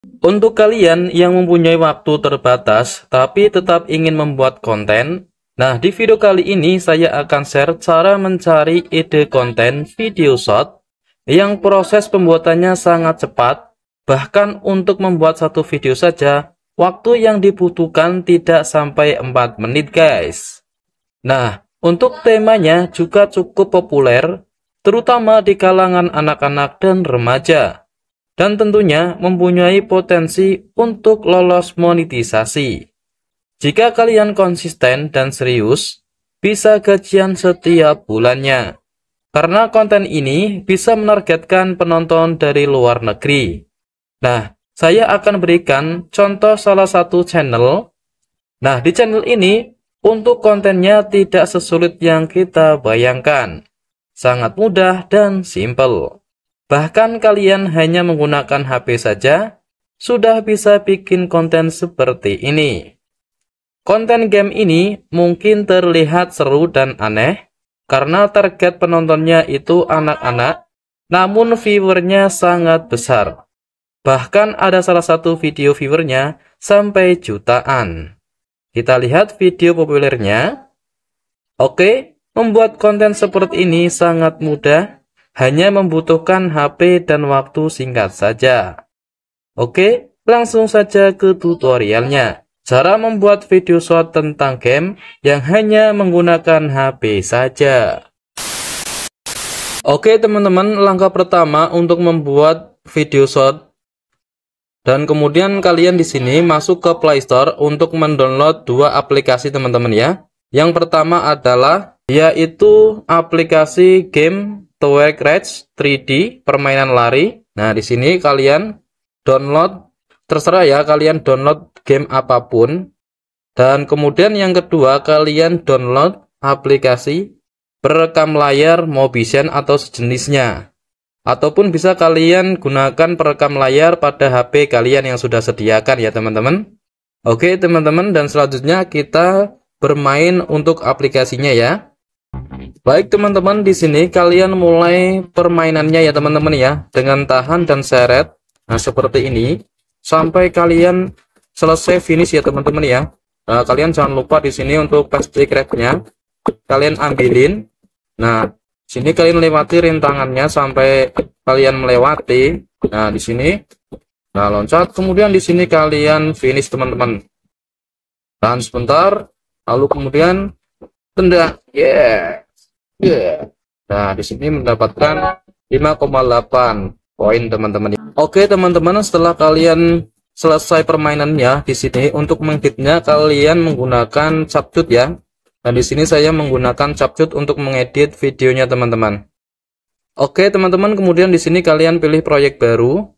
Untuk kalian yang mempunyai waktu terbatas tapi tetap ingin membuat konten, nah di video kali ini saya akan share cara mencari ide konten video short yang proses pembuatannya sangat cepat. Bahkan untuk membuat satu video saja, waktu yang dibutuhkan tidak sampai 4 menit guys. Nah, untuk temanya juga cukup populer, terutama di kalangan anak-anak dan remaja. Dan tentunya mempunyai potensi untuk lolos monetisasi. Jika kalian konsisten dan serius, bisa gajian setiap bulannya. Karena konten ini bisa menargetkan penonton dari luar negeri. Nah, saya akan berikan contoh salah satu channel. Nah, di channel ini, untuk kontennya tidak sesulit yang kita bayangkan. Sangat mudah dan simple. Bahkan kalian hanya menggunakan HP saja, sudah bisa bikin konten seperti ini. Konten game ini mungkin terlihat seru dan aneh, karena target penontonnya itu anak-anak, namun viewernya sangat besar. Bahkan ada salah satu video viewernya sampai jutaan. Kita lihat video populernya. Oke, membuat konten seperti ini sangat mudah. Hanya membutuhkan HP dan waktu singkat saja. Oke, langsung saja ke tutorialnya. Cara membuat video short tentang game yang hanya menggunakan HP saja. Oke teman-teman, langkah pertama untuk membuat video short. Dan kemudian kalian di sini masuk ke Play Store untuk mendownload dua aplikasi teman-teman ya. Yang pertama adalah yaitu aplikasi game Tower Crash 3D, permainan lari. Nah, di sini kalian download, terserah ya, kalian download game apapun. Dan kemudian yang kedua, kalian download aplikasi perekam layar Mobizen atau sejenisnya. Ataupun bisa kalian gunakan perekam layar pada HP kalian yang sudah sediakan ya teman-teman. Oke teman-teman, dan selanjutnya kita bermain untuk aplikasinya ya. Baik teman-teman, di sini kalian mulai permainannya ya teman-teman ya, dengan tahan dan seret. Nah, seperti ini sampai kalian selesai finish ya teman-teman ya. Nah, kalian jangan lupa di sini untuk plastik wrap-nya kalian ambilin. Nah, sini kalian lewati rintangannya sampai kalian melewati. Nah, di sini nah loncat, kemudian di sini kalian finish teman-teman. Tahan sebentar, lalu kemudian tendang. Nah, di sini mendapatkan 5,8 poin teman-teman. Oke teman-teman, setelah kalian selesai permainannya, di sini untuk mengeditnya kalian menggunakan CapCut ya. Nah, di sini saya menggunakan CapCut untuk mengedit videonya teman-teman. Oke teman-teman, kemudian di sini kalian pilih proyek baru.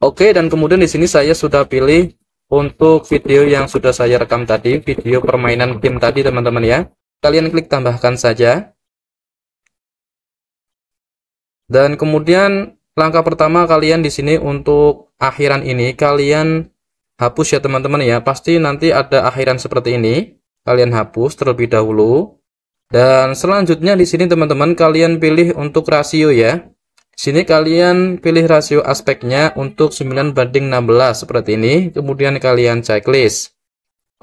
Oke, dan kemudian di sini saya sudah pilih untuk video yang sudah saya rekam tadi, video permainan game tadi teman-teman ya. Kalian klik tambahkan saja. Dan kemudian langkah pertama kalian di sini untuk akhiran ini kalian hapus ya teman-teman ya. Pasti nanti ada akhiran seperti ini. Kalian hapus terlebih dahulu. Dan selanjutnya di sini teman-teman kalian pilih untuk rasio ya. Sini kalian pilih rasio aspeknya untuk 9:16 seperti ini. Kemudian kalian checklist.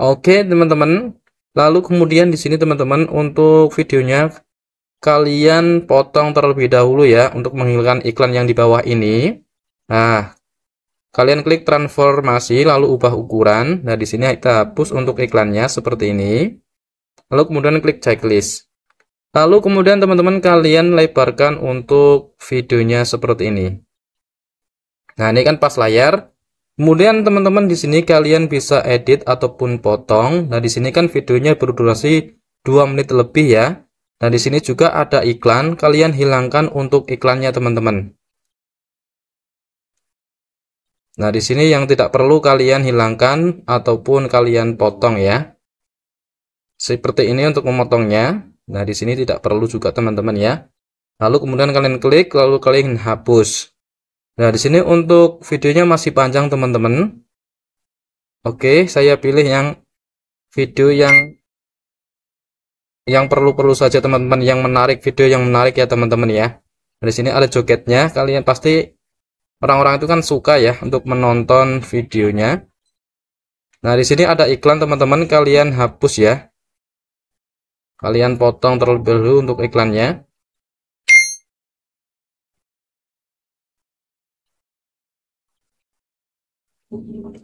Oke teman-teman. Lalu kemudian di sini teman-teman untuk videonya kalian potong terlebih dahulu ya untuk menghilangkan iklan yang di bawah ini. Nah, kalian klik transformasi lalu ubah ukuran. Nah, di sini kita hapus untuk iklannya seperti ini. Lalu kemudian klik checklist. Lalu kemudian teman-teman kalian lebarkan untuk videonya seperti ini. Nah, ini kan pas layar. Kemudian teman-teman di sini kalian bisa edit ataupun potong. Nah, di sini kan videonya berdurasi 2 menit lebih ya. Nah, di sini juga ada iklan, kalian hilangkan untuk iklannya teman-teman. Nah, di sini yang tidak perlu kalian hilangkan ataupun kalian potong ya. Seperti ini untuk memotongnya. Nah, di sini tidak perlu juga teman-teman ya. Lalu kemudian kalian klik, lalu kalian hapus. Nah, di sini untuk videonya masih panjang teman-teman. Oke, saya pilih yang video yang perlu-perlu saja teman-teman, yang menarik, video yang menarik ya teman-teman ya. Di sini ada jogetnya, kalian pasti orang-orang itu kan suka ya untuk menonton videonya. Nah, di sini ada iklan teman-teman, kalian hapus ya. Kalian potong terlebih dahulu untuk iklannya.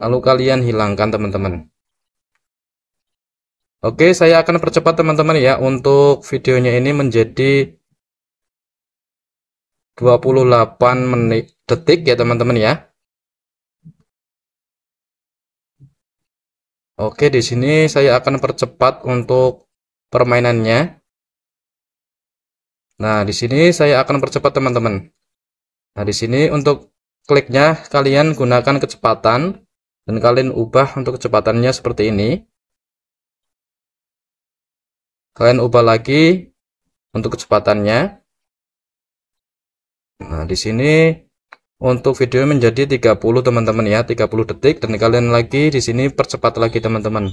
Lalu kalian hilangkan teman-teman. Oke, saya akan percepat teman-teman ya untuk videonya ini menjadi 28 detik ya teman-teman ya. Oke, di sini saya akan percepat untuk permainannya. Nah, di sini saya akan percepat teman-teman. Nah, di sini untuk kliknya kalian gunakan kecepatan dan kalian ubah untuk kecepatannya seperti ini. Kalian ubah lagi untuk kecepatannya. Nah, di sini untuk video menjadi 30 teman-teman ya, 30 detik, dan kalian lagi di sini percepat lagi teman-teman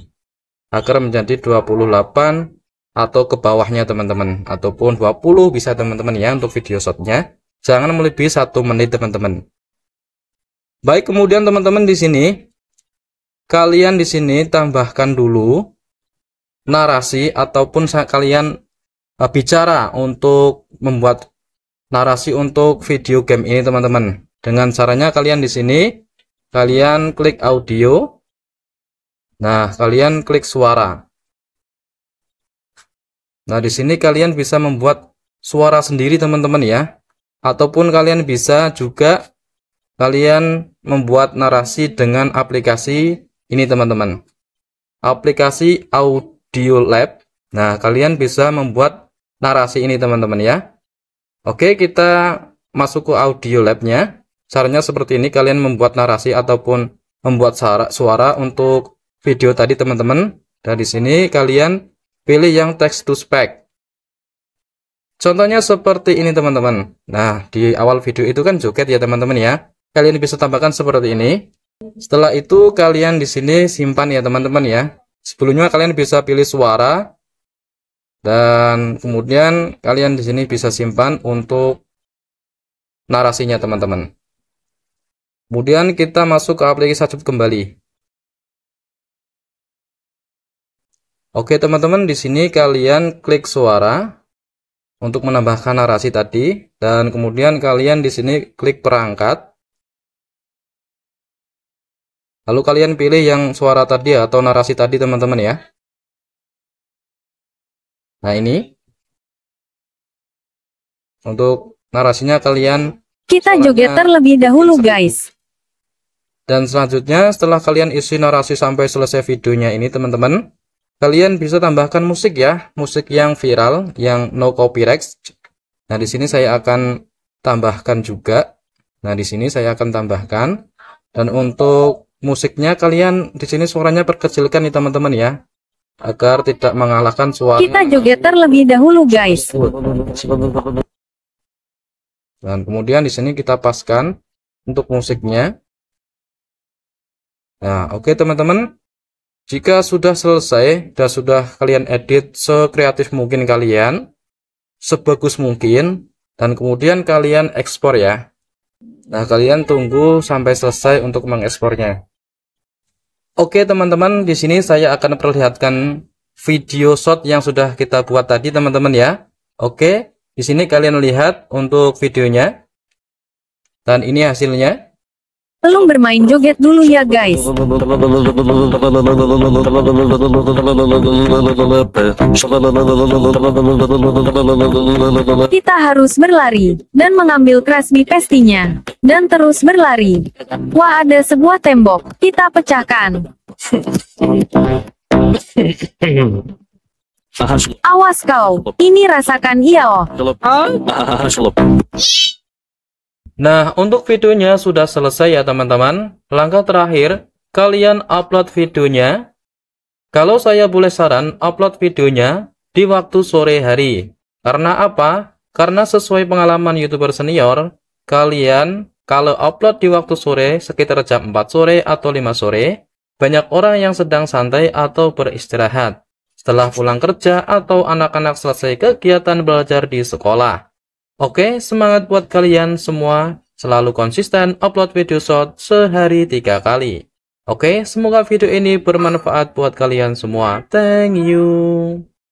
agar menjadi 28 atau ke bawahnya teman-teman, ataupun 20 bisa teman-teman ya untuk video shotnya. Jangan melebihi 1 menit teman-teman. Baik, kemudian teman-teman di sini kalian di sini tambahkan dulu narasi ataupun kalian bicara untuk membuat narasi untuk video game ini teman-teman. Dengan caranya kalian di sini kalian klik audio. Nah, kalian klik suara. Nah, di sini kalian bisa membuat suara sendiri teman-teman ya. Ataupun kalian bisa juga kalian membuat narasi dengan aplikasi ini teman-teman. Aplikasi Audiolab. Nah, kalian bisa membuat narasi ini teman-teman ya. Oke, kita masuk ke Audiolab-nya. Caranya seperti ini, kalian membuat narasi ataupun membuat suara untuk video tadi teman-teman. Dan di sini kalian pilih yang text to speech. Contohnya seperti ini teman-teman. Nah, di awal video itu kan joget ya teman-teman ya. Kalian bisa tambahkan seperti ini. Setelah itu kalian di sini simpan ya teman-teman ya. Sebelumnya kalian bisa pilih suara dan kemudian kalian di sini bisa simpan untuk narasinya teman-teman. Kemudian kita masuk ke aplikasi Sajub kembali. Oke teman-teman, di sini kalian klik suara untuk menambahkan narasi tadi, dan kemudian kalian di sini klik perangkat. Lalu kalian pilih yang suara tadi atau narasi tadi teman-teman ya. Nah, ini untuk narasinya kalian kita joget terlebih dahulu guys. Dan selanjutnya setelah kalian isi narasi sampai selesai videonya ini teman-teman, kalian bisa tambahkan musik ya, musik yang viral, yang no copyright. Nah, di sini saya akan tambahkan juga. Nah, di sini saya akan tambahkan. Dan untuk musiknya kalian di sini suaranya perkecilkan nih teman-teman ya, agar tidak mengalahkan suara. Kita joget terlebih dahulu guys. Dan kemudian di sini kita paskan untuk musiknya. Nah, oke teman-teman. Jika sudah selesai dan sudah kalian edit sekreatif mungkin kalian, sebagus mungkin, dan kemudian kalian ekspor ya. Nah, kalian tunggu sampai selesai untuk mengekspornya. Oke teman-teman, di sini saya akan perlihatkan video shot yang sudah kita buat tadi teman-teman ya. Oke, di sini kalian lihat untuk videonya. Dan ini hasilnya. Belum bermain joget dulu ya guys. Kita harus berlari dan mengambil Krusty pastinya. Dan terus berlari. Wah, ada sebuah tembok. Kita pecahkan. Awas kau. Ini rasakan iya. Nah, untuk videonya sudah selesai ya teman-teman. Langkah terakhir, kalian upload videonya. Kalau saya boleh saran, upload videonya di waktu sore hari. Karena apa? Karena sesuai pengalaman YouTuber senior, kalian kalau upload di waktu sore sekitar jam 4 sore atau 5 sore, banyak orang yang sedang santai atau beristirahat setelah pulang kerja atau anak-anak selesai kegiatan belajar di sekolah. Oke, semangat buat kalian semua. selalu konsisten upload video short sehari 3 kali. Oke, semoga video ini bermanfaat buat kalian semua. Thank you.